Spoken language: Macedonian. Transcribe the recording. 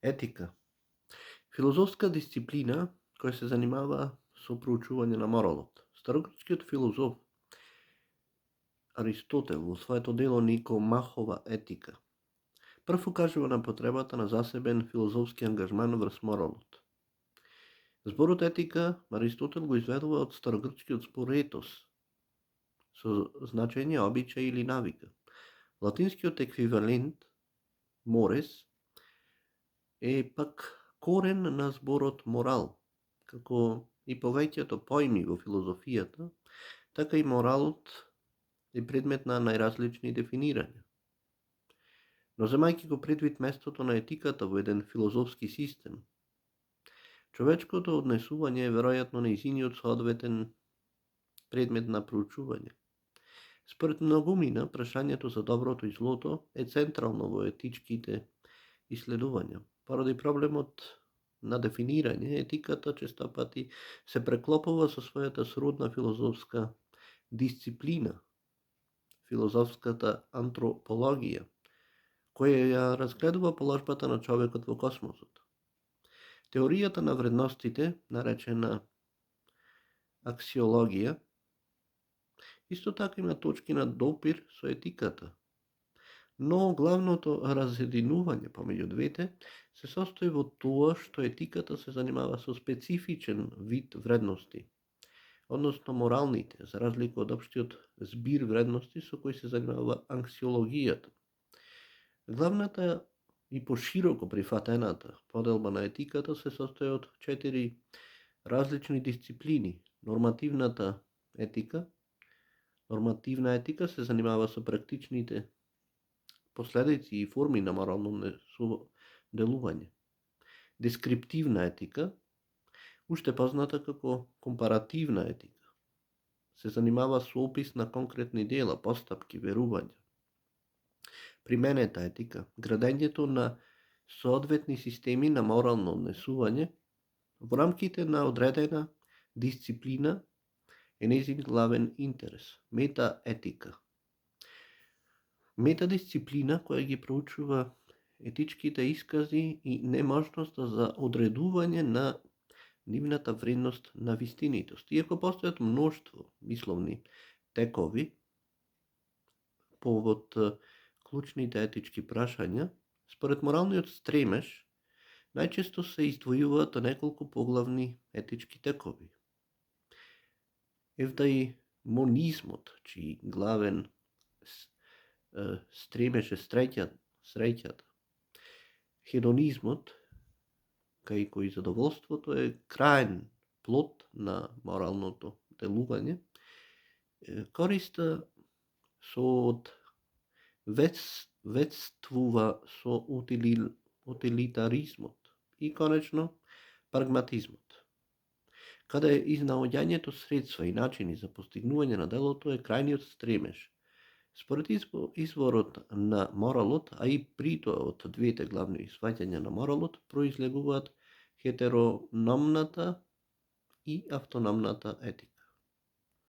Етика. Филозофска дисциплина која се занимава со проучување на моралот. Старогрчкиот филозоф Аристотел во своето дело Никомахова етика прв укажува на потребата на засебен филозофски ангажман врз моралот. Зборот етика Аристотел го изведува од старогрчкиот збор етос, со значење обичај или навика. Латинскиот еквивалент морес е пак корен на зборот морал, како и повеќето поими во филозофијата, така и моралот е предмет на најразлични дефинирања. Но земајќи го предвид местото на етиката во еден филозофски систем, човечкото однесување е веројатно нејзиниот соодветен предмет на проучување. Според многумина, прашањето за доброто и злото е централно во етичките исследувања. Поради проблемот на дефинирање, етиката често пати се преклопува со својата сродна филозофска дисциплина, филозофската антропологија, која ја разгледува положбата на човекот во космосот. Теоријата на вредностите, наречена аксиологија, исто така има точки на допир со етиката, но главното разединување помеѓу двете се состои во тоа што етиката се занимава со специфичен вид вредности, односно моралните, за разлика од општиот збир вредности со кои се занимава аксиологијата. Главната и пошироко прифатената поделба на етиката се состои од 4 различни дисциплини. Нормативна етика се занимава со практичните последици и форми на морално делување. Дескриптивна етика, уште позната како компаративна етика, се занимава со опис на конкретни дела, постапки, верувања. Применета етика, градењето на соодветни системи на морално однесување во рамките на одредена дисциплина е нејзин главен интерес. Метаетика. Метадисциплина која ги проучува етичките искази и неможноста за одредување на нивната вредност на вистинитост. Иако постојат мноштво мисловни текови повод клучните етички прашања, според моралниот стремеж најчесто се издвојуваат неколку поглавни етички текови. Евдаимонизмот, чиј главен стремеж е среќата. Хедонизмот, кај кој задоволството е краен плод на моралното делување, користа со ветствува со утилитаризмот и конечно прагматизмот, каде изнаоѓањето средства и начини за постигнување на делото е крајниот стремеж. Според изворот на моралот, а и притоа од двете главни сваќања на моралот, произлегуваат хетерономната и автономната етика.